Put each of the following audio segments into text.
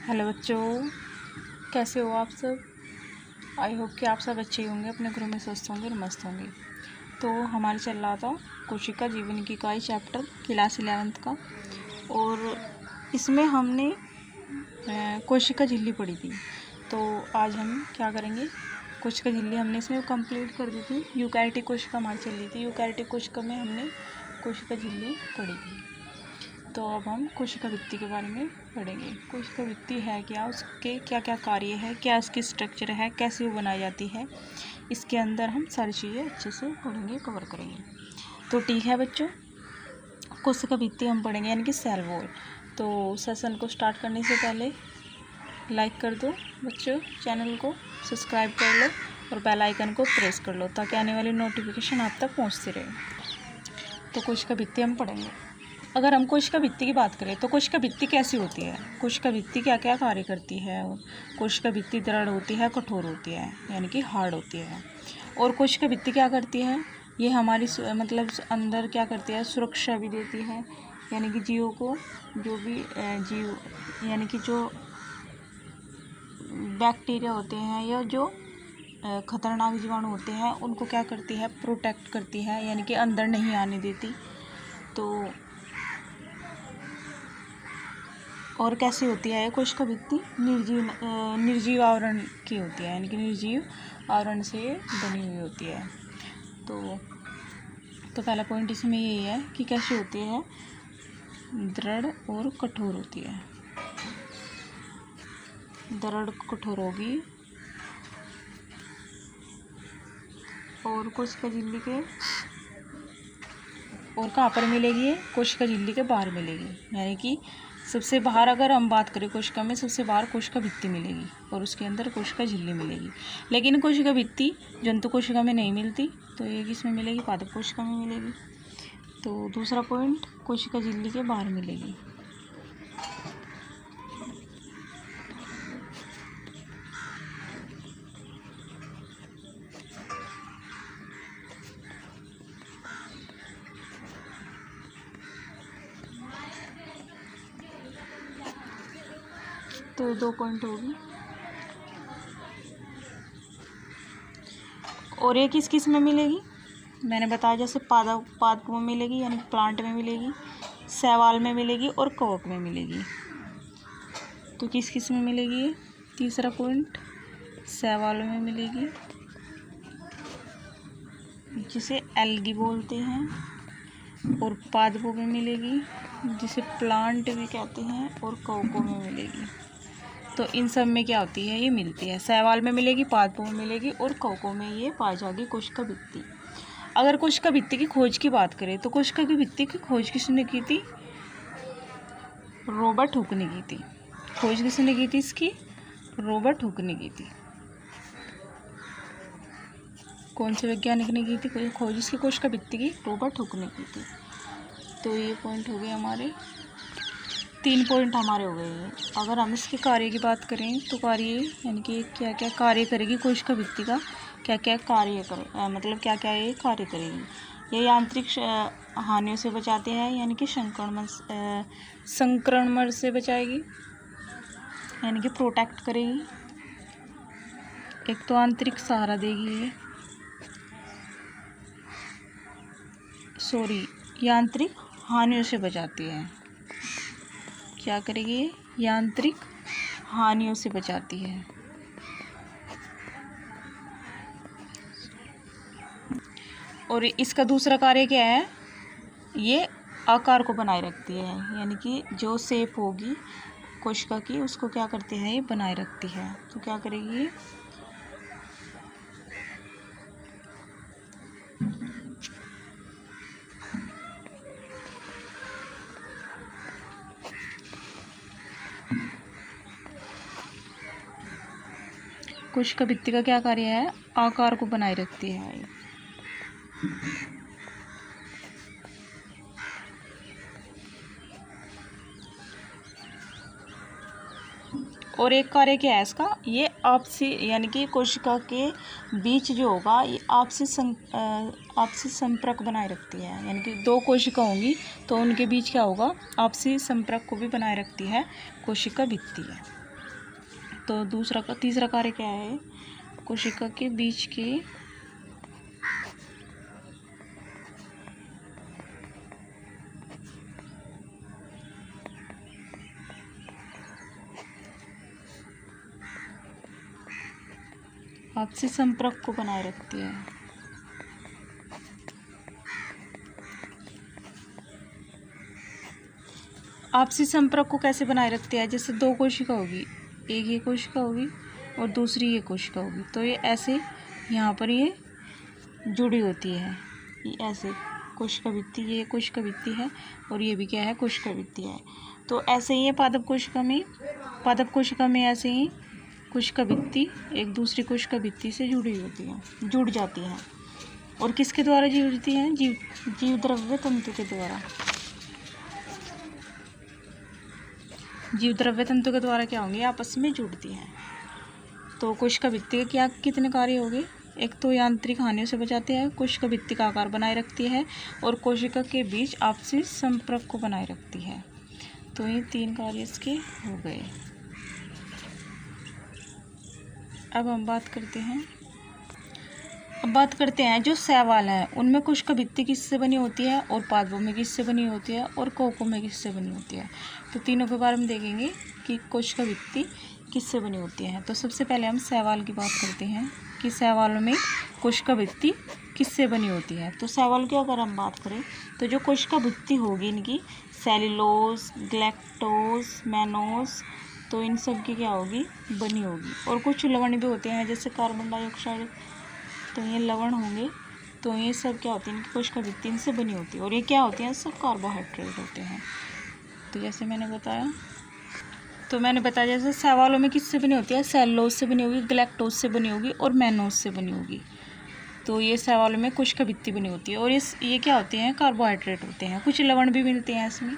Hello बच्चों, कैसे हो आप सब। आई होप कि आप सब अच्छे होंगे, अपने घरों में स्वस्थ होंगे और मस्त होंगे। तो हमारे चल रहा था कोशिका जीवन की इकाई चैप्टर क्लास 11th का, और इसमें हमने कोशिका झिल्ली पढ़ी थी। तो आज हम क्या करेंगे, कोशिका झिल्ली हमने इसमें कंप्लीट कर दी थी। यूकैरियोटिक कोशिका हमारी चल रही थी, यूकैरियोटिक कोशिका में हमने कोशिका झिल्ली पढ़ी थी। तो अब हम कोशिका भित्ति के बारे में पढ़ेंगे। कोशिका भित्ति है क्या, उसके क्या क्या कार्य है, क्या इसकी स्ट्रक्चर है, कैसे वो बनाई जाती है, इसके अंदर हम सारी चीज़ें अच्छे से पढ़ेंगे, कवर करेंगे। तो ठीक है बच्चों, कोशिका भित्ति हम पढ़ेंगे यानी कि सेल वॉल। तो सेशन को स्टार्ट करने से पहले लाइक कर दो बच्चों, चैनल को सब्सक्राइब कर लो और बेल आइकन को प्रेस कर लो ताकि आने वाली नोटिफिकेशन आप तक पहुँचती रहे। तो कोशिका भित्ति हम पढ़ेंगे। अगर हम कोशिका भित्ति की बात करें तो कोशिका भित्ति कैसी होती है, कोशिका भित्ति क्या क्या कार्य करती है। कोशिका भित्ति दृढ़ होती है, कठोर होती है यानी कि हार्ड होती है। और कोशिका भित्ति क्या करती है, ये हमारी मतलब अंदर क्या करती है, सुरक्षा भी देती है, यानी कि जीवों को, जो भी जीव यानी कि जो बैक्टीरिया होते हैं या जो खतरनाक जीवाणु होते हैं उनको क्या करती है, प्रोटेक्ट करती है, यानी कि अंदर नहीं आने देती। तो और कैसी होती है कोशिका भित्ति, निर्जीव आवरण की होती है, यानी कि निर्जीव आवरण से बनी हुई होती है। तो पहला पॉइंट इसमें यही है कि कैसी होती है, दृढ़ और कठोर होती है। दृढ़ कठोर होगी। और कोशिका झिल्ली के और कहाँ पर मिलेगी, कोशिका झिल्ली के बाहर मिलेगी, यानी कि सबसे बाहर अगर हम बात करें कोशिका में, सबसे बाहर कोशिका भित्ति मिलेगी और उसके अंदर कोशिका झिल्ली मिलेगी। लेकिन कोशिका भित्ति जंतु कोशिका में नहीं मिलती, तो ये किसमें मिलेगी, पादप कोशिका में मिलेगी। तो दूसरा पॉइंट, कोशिका झिल्ली के बाहर मिलेगी। तो 2 पॉइंट होगी। और ये किस में मिलेगी, मैंने बताया जैसे पादपों में मिलेगी यानी प्लांट में मिलेगी, शैवाल में मिलेगी और कवक में मिलेगी। तो किस में मिलेगी ये, तीसरा पॉइंट, शैवाल में मिलेगी जिसे एल्गी बोलते हैं, और पादपों में मिलेगी जिसे प्लांट भी कहते हैं, और कवकों में मिलेगी। तो इन सब में क्या होती है, ये मिलती है, शैवाल में मिलेगी, पादपों में मिलेगी और कवकों में ये पाई जाएगी कोशिका भित्ति। अगर कोशिका भित्ति की खोज की बात करें तो कोशिका की भित्ति की खोज किसने की थी, रॉबर्ट हुक ने की थी। खोज किसने की थी इसकी, रॉबर्ट हुक ने की थी। कौन से वैज्ञानिक ने की थी खोज इसकी कोशिका भित्ति की, रॉबर्ट हुक ने की थी। तो ये पॉइंट हो गए हमारे, 3 पॉइंट हमारे हो गए हैं। अगर हम इसके कार्य की बात करें तो कार्य यानी कि क्या क्या कार्य करेगी कोशिका भित्ति का, क्या क्या कार्य करे, मतलब क्या क्या ये कार्य करेगी। ये यांत्रिक हानियों से बचाते हैं, यानी कि संक्रमण से बचाएगी, यानी कि प्रोटेक्ट करेगी। एक तो आंतरिक सहारा देगी ये, यांत्रिक हानियों से बचाती है। क्या करेगी, यांत्रिक हानियों से बचाती है। और इसका दूसरा कार्य क्या है, ये आकार को बनाए रखती है, यानी कि जो शेप होगी कोशिका की उसको क्या करती है, ये बनाए रखती है। तो क्या करेगी, कोशिका भित्ति का क्या कार्य है, आकार को बनाए रखती है। और एक कार्य क्या है इसका, ये आपसी यानी कि कोशिका के बीच जो होगा ये आपसी संपर्क बनाए रखती है, यानी कि 2 कोशिका होंगी तो उनके बीच क्या होगा, आपसी संपर्क को भी बनाए रखती है कोशिका भित्ति है। तो तीसरा कार्य क्या है, कोशिका के बीच के आपसी संपर्क को बनाए रखती है। आपसी संपर्क को कैसे बनाए रखती है, जैसे दो कोशिका होगी, एक ये कोशिका होगी और दूसरी ये कोशिका होगी, तो ये ऐसे यहाँ पर ये जुड़ी होती है, ये ऐसे कोशिका भित्ति, ये कोशिका भित्ति है और ये भी क्या है, कोशिका भित्ति है। तो ऐसे ही पादप कोशिका में ऐसे ही कोशिका भित्ति एक दूसरी कोशिका भित्ति से जुड़ी होती है, जुड़ जाती है। और किसके द्वारा जुड़ती हैं, जीव द्रव्य तंतु के द्वारा। जीव द्रव्य तंतु के द्वारा क्या होंगे, आपस में जुड़ती हैं। तो कोशिका भित्ति के क्या कितने कार्य होंगे, एक तो यांत्रिक हानियों से बचाती है, कोशिका भित्ति का आकार बनाए रखती है और कोशिका के बीच आपसी संपर्क को बनाए रखती है। तो ये 3 कार्य इसके हो गए। अब हम बात करते हैं जो शैवाल है उनमें कोशिका भित्ति किससे बनी होती है और पादपों में किससे बनी होती है और कवकों में किससे बनी होती है। तो तीनों के बारे में देखेंगे कि कोशिका भित्ति किससे बनी होती है। तो सबसे पहले हम शैवाल की बात करते हैं कि शैवालों में कोशिका भित्ति किससे बनी होती है। तो शैवाल की अगर हम बात करें तो जो कोशिका भित्ति होगी इनकी सेल्यूलोज, गैलेक्टोज, मैनोज, तो इन सब की क्या होगी, बनी होगी। और कुछ लवण भी होते हैं जैसे कार्बन डाइऑक्साइड, तो ये लवण होंगे। तो ये सब क्या होती है, इनकी कोशिका भित्ति इनसे बनी होती है और ये क्या होती हैं, सब कार्बोहाइड्रेट होते हैं। तो जैसे मैंने बताया जैसे शैवालों में किससे बनी होती है, सेल्यूलोज से बनी होगी, गैलेक्टोज से बनी होगी और मैनोज से बनी होगी। तो ये शैवालों में कोशिका भित्ति बनी होती है और ये क्या होते हैं, कार्बोहाइड्रेट होते हैं। कुछ लवण भी मिलते हैं इसमें।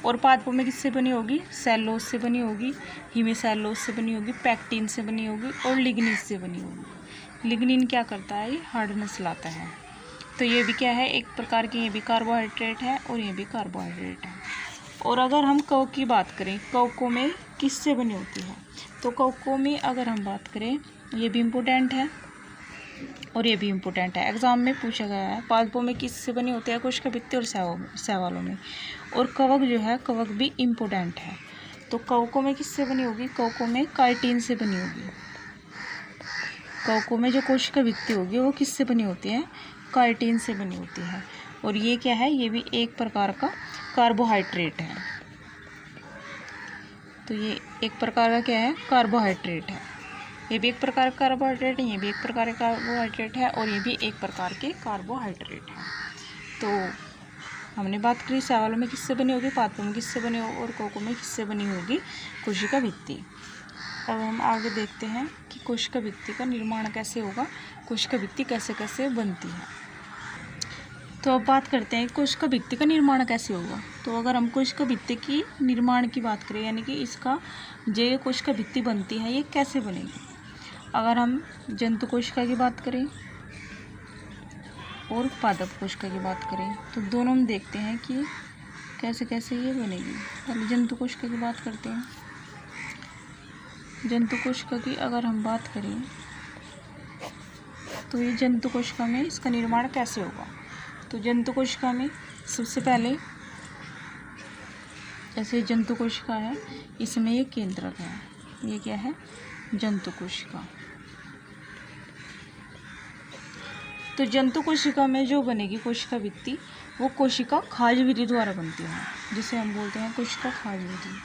और पादपों में किससे बनी होगी, सेल्यूलोज से बनी होगी, हीमीसेल्यूलोज से बनी होगी, पैक्टिन से बनी होगी और लिग्निन से बनी होगी। लिग्निन क्या करता है, ये हार्डनेस लाता है। तो ये भी क्या है, एक प्रकार की ये भी कार्बोहाइड्रेट है और ये भी कार्बोहाइड्रेट है। और अगर हम कवक की बात करें, कवकों में किससे बनी होती है, तो कवकों में अगर हम बात करें, ये भी इम्पोर्टेंट है और ये भी इम्पोर्टेंट है, एग्जाम में पूछा गया है। पादपों में किससे बनी होती है, कोशिका भित्ति और शैवालों में। और कवक जो है, कवक भी इम्पोर्टेंट है। तो कवकों में किससे बनी होगी, कवकों में काइटिन से बनी होगी। कवकों में जो कोशिका भित्ति होगी वो किससे बनी होती है, काइटिन से बनी होती है। और ये क्या है, ये भी एक प्रकार का कार्बोहाइड्रेट है। तो ये एक प्रकार का क्या है, कार्बोहाइड्रेट है। ये भी एक प्रकार का कार्बोहाइड्रेट है, ये भी एक प्रकार का कार्बोहाइड्रेट है और ये भी एक प्रकार के कार्बोहाइड्रेट है। तो हमने बात करी शैवालों में किससे बनी होगी, पादपों में किससे बनी होगी और कवकों में किससे बनी होगी, कोशिका भित्ति। अब हम आगे देखते हैं कि कोशिका भित्ति का निर्माण कैसे होगा, कोशिका भित्ति कैसे कैसे बनती है। तो अब बात करते हैं कोशिका भित्ति का निर्माण कैसे होगा। तो अगर हम कोशिका भित्ति की निर्माण की बात करें, यानी कि इसका जो कोशिका भित्ति बनती है ये कैसे बनेगी। अगर हम जंतु कोशिका की बात करें और पादप कोशिका की बात करें, तो दोनों में देखते हैं कि कैसे कैसे ये बनेगी। पहले जंतु कोशिका की बात करते हैं। जंतु कोशिका की अगर हम बात करें तो ये जंतु कोशिका में इसका निर्माण कैसे होगा। तो जंतु कोशिका में सबसे पहले जैसे जंतु कोशिका है, इसमें ये केंद्रक है, ये क्या है, जंतु कोशिका। तो जंतु कोशिका में जो बनेगी कोशिका भित्ति, वो कोशिका खाज विधि द्वारा बनती है, जिसे हम बोलते हैं कोशिका खाज विधि।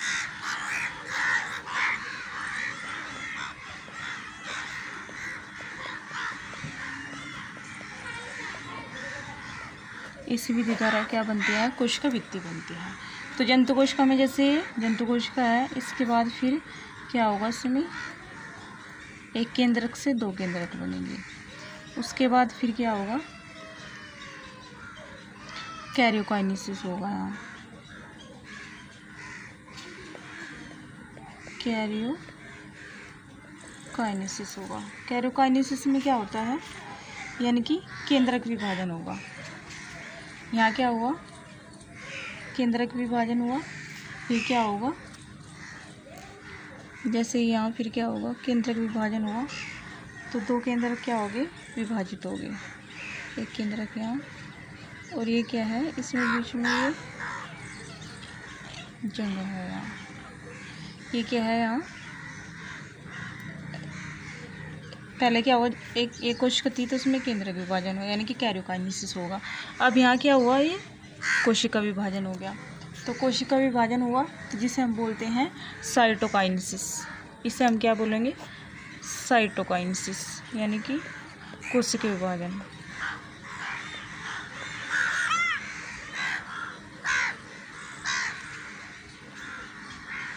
इस विधि द्वारा क्या बनती है, कोशिका भित्ति बनती है। तो जंतु कोशिका में जैसे जंतु कोशिका है, इसके बाद फिर क्या होगा, इसमें एक केंद्रक से 2 केंद्रक बनेंगे। उसके बाद फिर क्या होगा, कैरियोकाइनेसिस होगा। यहाँ कैरियोकाइनेसिस होगा। कैरियोकाइनेसिस में क्या होता है, यानी कि केंद्रक विभाजन होगा। यहाँ क्या हुआ, केंद्रक विभाजन हुआ। फिर क्या होगा, जैसे यहाँ फिर क्या होगा, केंद्रक विभाजन हुआ तो दो केंद्रक क्या हो गए, विभाजित हो गए। एक केंद्रक यहाँ और ये क्या है, इसमें बीच में ये जंगल है यहाँ। ये क्या है यहाँ, पहले क्या हुआ, एक कोशिका थी तो उसमें केंद्रक विभाजन हुआ यानी कि कैरियोकाइनेसिस होगा। अब यहाँ क्या हुआ, ये कोशिका विभाजन हो गया। तो कोशिका विभाजन हुआ तो जिसे हम बोलते हैं साइटोकाइनेसिस। इसे हम क्या बोलेंगे, साइटोकाइनेसिस यानी कि कोशिका विभाजन।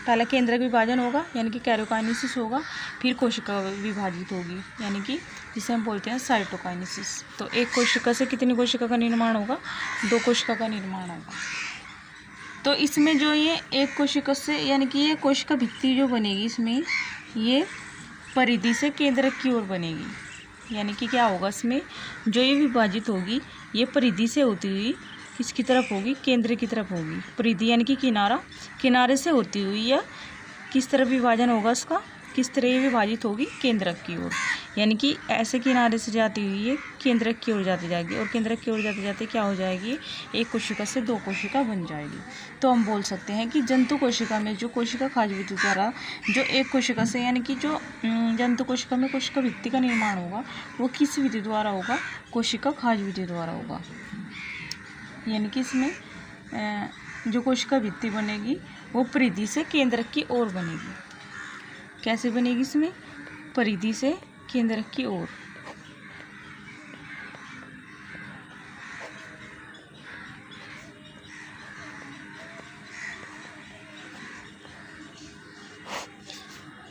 पहले केंद्रक विभाजन होगा यानी कि कैरियोकाइनेसिस होगा, फिर कोशिका विभाजित होगी यानी कि जिसे हम बोलते हैं साइटोकाइनेसिस। तो एक कोशिका से कितनी कोशिका का निर्माण होगा, दो कोशिका का निर्माण होगा। तो इसमें जो ये एक कोशिका से यानी कि ये कोशिका भित्ति जो बनेगी, इसमें ये परिधि से केंद्रक की ओर बनेगी। यानी कि क्या होगा, इसमें जो ये विभाजित होगी ये परिधि से होती हुई किसकी तरफ होगी, केंद्र की तरफ होगी। परिधि यानी कि किनारा, किनारे से होती हुई या किस तरफ विभाजन होगा इसका, किस तरह ये विभाजित होगी, केंद्रक की ओर। यानी कि ऐसे किनारे से जाती हुई ये केंद्रक की ओर जाती जाएगी और केंद्रक की ओर जाते जाते क्या हो जाएगी, एक कोशिका से दो कोशिका बन जाएगी। तो हम बोल सकते हैं कि जंतु कोशिका में जो कोशिका खाज विधि द्वारा जो एक कोशिका से यानी कि जो जंतु कोशिका में कोशिका भित्ति का निर्माण होगा वो किस विधि द्वारा होगा, कोशिका खाज विधि द्वारा होगा। यानी कि इसमें जो कोशिका भित्ति बनेगी वो परिधि से केंद्रक की ओर बनेगी। कैसे बनेगी, इसमें परिधि से केंद्रक की ओर।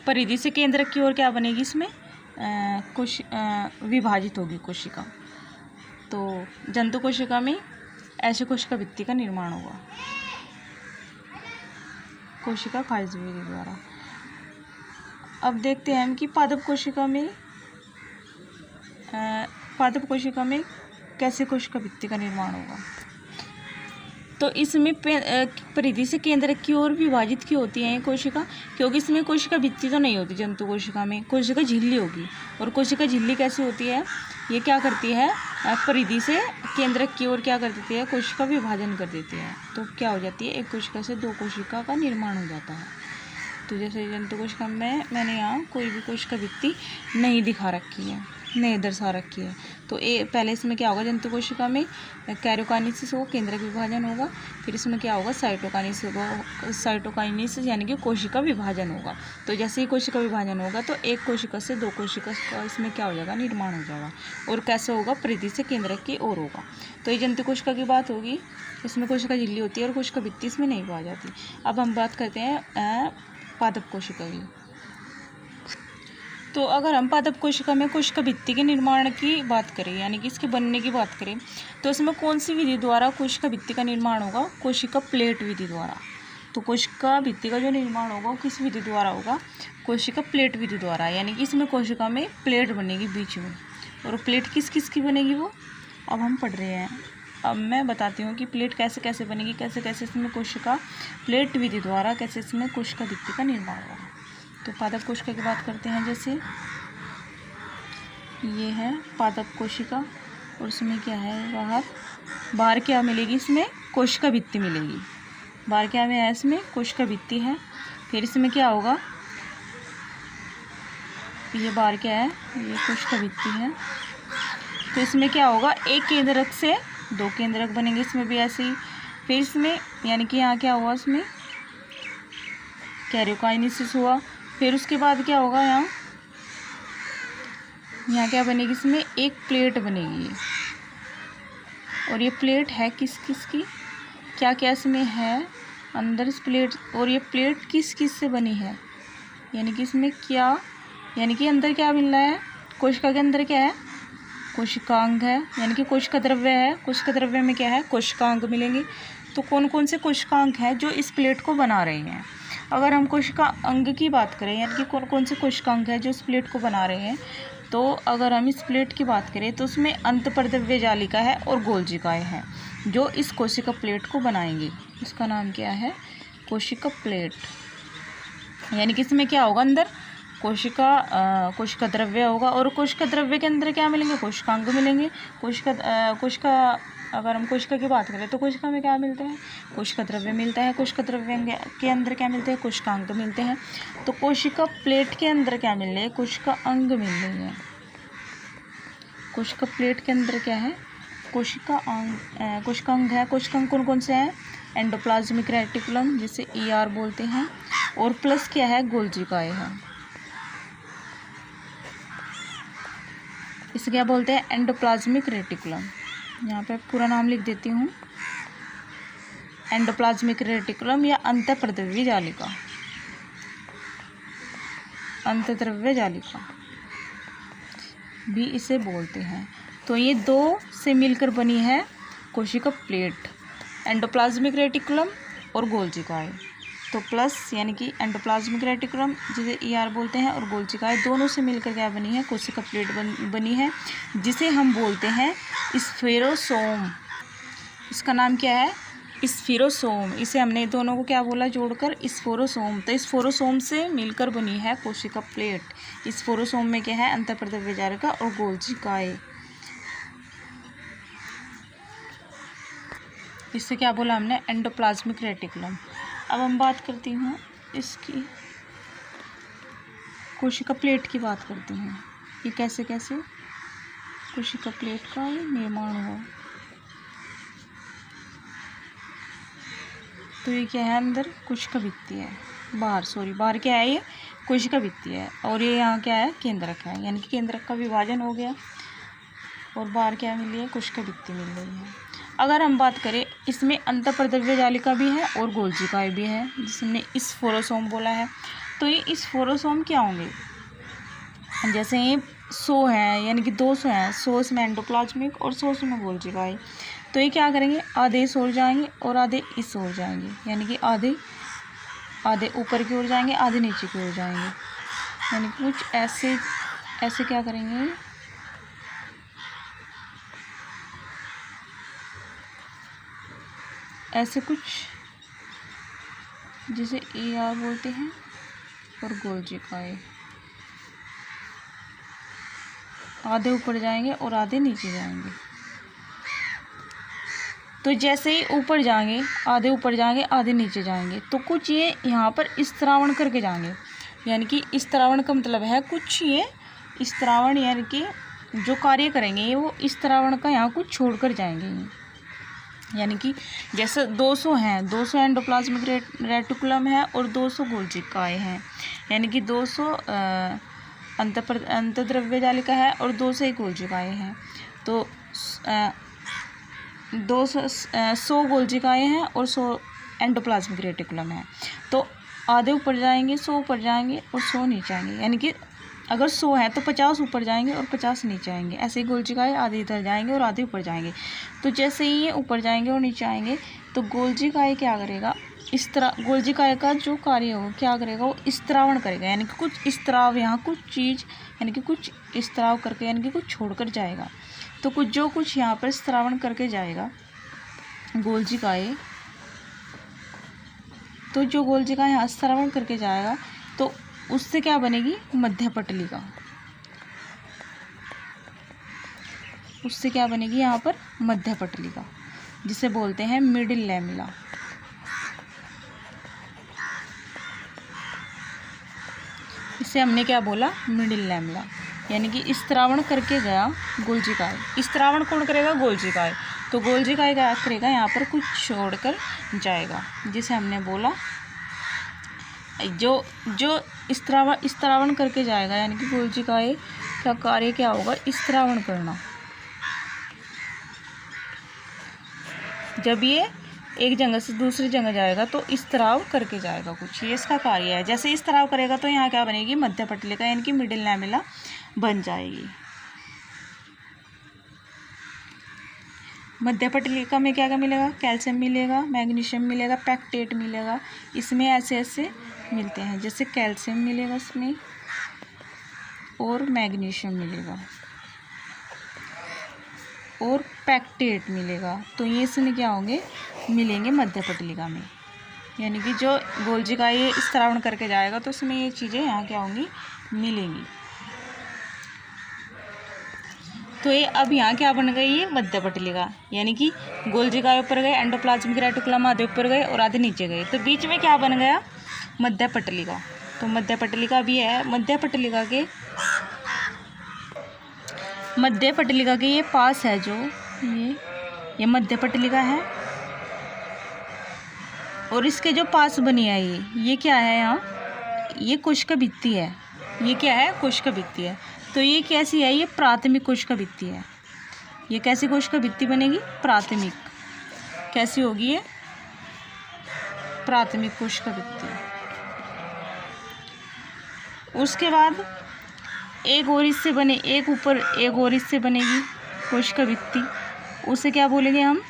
परिधि से केंद्रक की ओर क्या बनेगी, इसमें विभाजित होगी कोशिका। तो जंतु कोशिका में ऐसे कोशिका भित्ति का निर्माण होगा कोशिका खाज विधि द्वारा। अब देखते हैं हम कि पादप कोशिका में कैसे कोशिका भित्ति का निर्माण होगा। तो इसमें परिधि से केंद्रक की ओर विभाजित क्यों होती है ये कोशिका, क्योंकि इसमें कोशिका भित्ति तो नहीं होती जंतु कोशिका में, कोशिका झिल्ली होगी। और कोशिका झिल्ली कैसी होती है, ये क्या करती है, परिधि से केंद्रक की ओर क्या कर देती है, कोशिका विभाजन कर देती है। तो क्या हो जाती है, एक कोशिका से दो कोशिका का निर्माण हो जाता है। तो जैसे जंतु कोशिका में मैंने यहाँ कोई भी कोशिका भित्ति नहीं दिखा रखी है, नहीं दर्शा रखी है। तो पहले इसमें क्या होगा, जंतु कोशिका में कैरियोकाइनेसिस होगा, केंद्रक विभाजन होगा। फिर इसमें क्या होगा, साइटोकाइनेसिस होगा, साइटोकाइनेसिस यानी कि कोशिका विभाजन होगा। तो जैसे ही कोशिका विभाजन होगा तो एक कोशिका से दो कोशिका का इसमें क्या हो जाएगा, निर्माण हो जाएगा। और कैसे होगा, परिधि से केंद्रक की ओर होगा। तो ये जंतु कोशिका की बात होगी, इसमें कोशिका झिल्ली होती है और कोशिका भित्ति इसमें नहीं पाई जाती। अब हम बात करते हैं पादप कोशिका की। तो अगर हम पादप कोशिका में कोशिका भित्ति के निर्माण की बात करें यानी कि इसके बनने की बात करें तो इसमें कौन सी विधि द्वारा कोशिका भित्ति का निर्माण होगा, कोशिका प्लेट विधि द्वारा। तो कोशिका भित्ति का जो निर्माण होगा वो किस विधि द्वारा होगा, कोशिका प्लेट विधि द्वारा। यानी कि इसमें कोशिका में प्लेट बनेगी बीच में, और प्लेट किस किस की बनेगी वो अब हम पढ़ रहे हैं। अब मैं बताती हूँ कि प्लेट कैसे कैसे बनेगी, कैसे कैसे इसमें कोशिका प्लेट विधि द्वारा कैसे इसमें कोशिका भित्ति का निर्माण होगा। तो पादप कोशिका की बात करते हैं। जैसे ये है पादप कोशिका और उसमें क्या है, बाहर क्या मिलेगी, इसमें कोशिका भित्ति मिलेगी। बाहर क्या में है, इसमें कोशिका भित्ति है। फिर इसमें क्या होगा, ये बाहर क्या है, ये कोशिका भित्ति है। तो इसमें क्या होगा, एक केंद्रक से दो केंद्रक बनेंगे, इसमें भी ऐसे ही। फिर इसमें यानी कि यहाँ क्या हुआ, इसमें कैरियोकाइनेसिस हुआ। फिर उसके बाद क्या होगा, यहाँ क्या बनेगी, इसमें एक प्लेट बनेगी। और ये प्लेट है किस किस की, क्या क्या इसमें है अंदर इस प्लेट, और ये प्लेट किस किस से बनी है, यानी कि इसमें क्या, यानी कि अंदर क्या मिल रहा है, कोशिका के अंदर क्या है, कोशिकांग है, यानी कि कोशिका द्रव्य है। कोशिका द्रव्य में क्या है, कोशिकांग मिलेंगे। तो कौन कौन से कोशिकांग हैं जो इस प्लेट को बना रहे हैं। अगर हम कोशिका अंग की बात करें यानी कि कौन कौन से कोशिकांग हैं जो इस प्लेट को बना रहे हैं, तो अगर हम इस प्लेट की बात करें तो उसमें अंतःपर्दव्य जालिका है और गोलजिकाएँ हैं जो इस कोशिका प्लेट को बनाएंगी। इसका नाम क्या है, कोशिका प्लेट। यानी कि इसमें क्या होगा, अंदर कोशिका द्रव्य होगा, और कोशिका द्रव्य के अंदर क्या मिलेंगे, कोशिकांग मिलेंगे। कोशिका अगर हम कोशिका की बात करें तो कोशिका में क्या मिलते हैं, कोशिका द्रव्य मिलता है। कोशिका द्रव्य के अंदर क्या मिलते हैं, कोशिकांग मिलते हैं। तो कोशिका प्लेट के अंदर क्या मिल रहे हैं, कोशिका अंग मिल रही है। कोशिका प्लेट के अंदर क्या है, कोशिकांग है। कोशिकांग कौन कौन से हैं, एंडोप्लाज्मिक रेटिकुलम जिसे ER बोलते हैं, और प्लस क्या है, गोल्जिकाए है। इसे क्या बोलते हैं, एंडोप्लाज्मिक रेटिकुलम। यहाँ पे पूरा नाम लिख देती हूँ, एंडोप्लाज्मिक रेटिकुलम या अंतःप्रद्रव्य जालिका, अंतःद्रव्य जालिका भी इसे बोलते हैं। तो ये दो से मिलकर बनी है कोशिका प्लेट, एंडोप्लाज्मिक रेटिकुलम और गोल्जिकाए। तो प्लस यानी कि एंडोप्लाज्मिक रेटिकुलम जिसे ER बोलते हैं, और गोल्जिकाए दोनों से मिलकर क्या बनी है, कोशिका प्लेट बनी है, जिसे हम बोलते हैं स्फेरोसोम। इसका नाम क्या है, स्फेरोसोम। इसे हमने दोनों को क्या बोला, जोड़कर स्फेरोसोम। तो स्फेरोसोम से मिलकर बनी है कोशिका प्लेट। स्फेरोसोम में क्या है, अंतःप्रद्रव्य जालिका और गोल्जिकाए। इससे क्या बोला हमने, एंडोप्लाज्मिक रेटिकुलम। अब हम बात करती हूँ इसकी कोशिका प्लेट की बात करते हैं, ये कैसे कैसे कोशिका प्लेट का ये निर्माण हुआ। तो ये क्या है, अंदर कोशिका भित्ति है, बाहर क्या है, ये कोशिका भित्ति है, और ये यहाँ क्या है, केंद्रक है। यानी कि केंद्रक का विभाजन हो गया, और बाहर क्या मिली है, कोशिका भित्ति मिल रही है। अगर हम बात करें, इसमें अंतःप्रद्रव्य जालिका भी है और गोल्जिकाए भी है, जिसने स्फेरोसोम बोला है। तो ये स्फेरोसोम क्या होंगे, जैसे ये 100 है, यानी कि 200 हैं, 100 इसमें एंडोप्लाज्मिक और 100 इसमें गोल्जिकाए। तो ये क्या करेंगे, आधे इस ओर जाएंगे और आधे इस ओर जाएंगे, यानी कि आधे ऊपर की ओर जाएंगे, आधे नीचे की ओर जाएंगे। यानी कि कुछ ऐसे क्या करेंगे, ऐसे कुछ जिसे ER बोलते हैं, और गोल्जिकाए आधे ऊपर जाएंगे और आधे नीचे जाएंगे। तो जैसे ही ऊपर जाएंगे, आधे ऊपर जाएंगे, आधे नीचे जाएंगे, तो कुछ ये यहाँ पर स्त्रावण करके जाएंगे। यानी कि स्त्रावण का मतलब है कुछ ये स्त्रावण, यानी कि जो कार्य करेंगे वो स्त्रावण का यहाँ कुछ छोड़कर जाएंगे। यानी कि जैसे 200 हैं, 200 एंडोप्लाज्मिक रेटिकुलम है और 200 गोल्जिकाए हैं। यानी कि 200 अंतःद्रव्य जालिका है और 200 ही गोल्जिकाए हैं। तो 100 गोल्जिकाए हैं और 100 एंडोप्लाज्मिक रेटिकुलम है। तो आधे ऊपर जाएंगे, 100 ऊपर जाएंगे और 100 नीचे आएंगे। यानी कि अगर 100 है तो 50 ऊपर जाएंगे और 50 नीचे आएंगे। ऐसे ही गोल्जिकाए आधे इधर जाएंगे और आधे ऊपर जाएंगे। तो जैसे ही ये ऊपर जाएंगे और नीचे आएंगे, तो गोल्जिकाए क्या करेगा, इस तरह गोल्जिकाए का जो कार्य होगा क्या करेगा, वो स्त्रावण करेगा। यानी कि कुछ स्त्राव, यहाँ कुछ चीज़, यानी कि कुछ स्त्राव करके, यानी कि कुछ छोड़कर जाएगा। तो कुछ यहाँ पर स्त्रावण करके जाएगा गोल्जिकाए। तो जो गोल्जिकाए यहाँ स्त्रावण करके जाएगा, तो उससे क्या बनेगी, मध्य पटलिका। उससे क्या बनेगी यहाँ पर, मध्य पटलिका, जिसे बोलते हैं मिडिल लैमेला। इसे हमने क्या बोला, मिडिल लैमेला। यानी कि स्त्रावण करके गया गोल्जिकाए। स्त्रावण कौन करेगा, गोल्जिकाए। तो गोल्जिकाए क्या करेगा, यहाँ पर कुछ छोड़कर जाएगा, जिसे हमने बोला जो स्त्रावण करके जाएगा। यानी कि गोल्जिकाए का कार्य क्या होगा, स्त्रावण करना। जब ये एक जगह से दूसरी जगह जाएगा तो स्त्राव करके जाएगा कुछ, ये इसका कार्य है। जैसे स्त्राव करेगा तो यहाँ क्या बनेगी, मध्य पटलिका, यानी कि मिडिल लैमेला बन जाएगी। मध्य पटलिका में क्या क्या मिलेगा, कैल्शियम मिलेगा, मैग्नीशियम मिलेगा, पैक्टेट मिलेगा। इसमें ऐसे मिलते हैं, जैसे कैल्शियम मिलेगा इसमें और मैग्नीशियम मिलेगा और पैक्टेट मिलेगा। तो ये इसमें क्या होंगे, मिलेंगे मध्य पटलिका में। यानी कि जो गोलजिका ये इस तरह बन करके जाएगा तो उसमें ये चीज़ें यहाँ क्या होंगी, मिलेंगी। तो ये अब यहाँ क्या बन गई, ये मध्य पटलिका, यानी कि गोलजिका ऊपर गए, एंडोप्लाज्मिक रेटिकुलम आधे ऊपर गए और आधे नीचे गए, तो बीच में क्या बन गया, मध्य पटलिका। तो मध्य पटलिका भी है, मध्य पटलिका के ये पास है जो ये मध्य पटलिका है, और इसके जो पास बनी है ये क्या है, यहाँ ये कोशिका भित्ति है। ये क्या है, कोशिका भित्ति है। तो ये कैसी है, ये प्राथमिक कोशिका भित्ति है। ये कैसी कोशिका भित्ति बनेगी, प्राथमिक। कैसी होगी ये, प्राथमिक कोशिका भित्ति। उसके बाद एक और इससे बने, एक ऊपर एक और इससे बनेगी कोशिका भित्ति, उसे क्या बोलेंगे हम,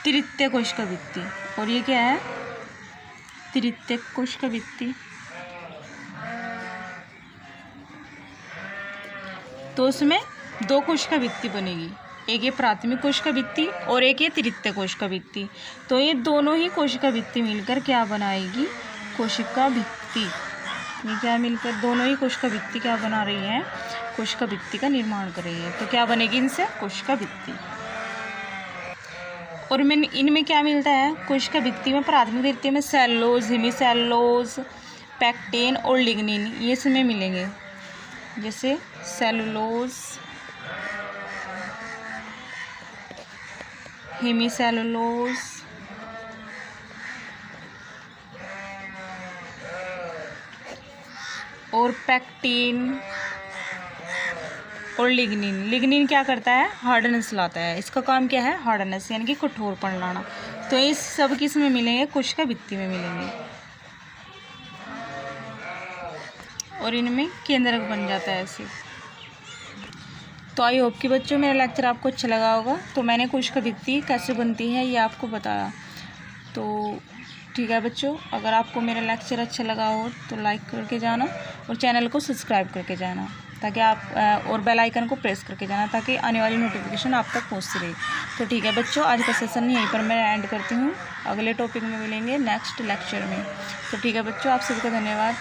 तृतीय कोशिका भित्ति। और ये क्या है, तृतीय कोशिका भित्ति। तो उसमें दो कोशिका भित्ति बनेगी, एक ये प्राथमिक कोशिका भित्ति और एक ये तृतीय कोशिका भित्ति। तो ये दोनों ही कोशिका भित्ति मिलकर क्या बनाएगी, कोशिका भित्ति। ये क्या मिलकर दोनों ही कोशिका भित्ति क्या बना रही है, कोशिका भित्ति का निर्माण कर रही है। तो क्या बनेगी इनसे, कोशिका भित्ति। और इनमें क्या मिलता है, कोशिका भित्ति में प्राथमिक तृतीय में सेलुलोज, हेमीसेलुलोज, पैक्टेन और लिग्निन, ये इसमें मिलेंगे। जैसे सेलुलोज, हेमीसेलुलोज, और पैक्टिन और लिग्निन। लिग्निन क्या करता है, हार्डनेस लाता है। इसका काम क्या है, हार्डनेस, यानी कि कठोरपन लाना। तो इस सब किस में मिलेंगे, कोशिका भित्ति में मिलेंगे, और इनमें केंद्रक बन जाता है ऐसे। तो आई होप कि बच्चों मेरा लेक्चर आपको अच्छा लगा होगा। तो मैंने कोशिका भित्ति कैसे बनती है ये आपको बताया। तो ठीक है बच्चों, अगर आपको मेरा लेक्चर अच्छा लगा हो तो लाइक करके जाना और चैनल को सब्सक्राइब करके जाना, ताकि आप और बेल आइकन को प्रेस करके जाना, ताकि आने वाली नोटिफिकेशन आप तक पहुंचती रहे। तो ठीक है बच्चों, आज का सेशन यहीं पर मैं एंड करती हूँ। अगले टॉपिक में मिलेंगे नेक्स्ट लेक्चर में। तो ठीक है बच्चों, आप सभी का धन्यवाद।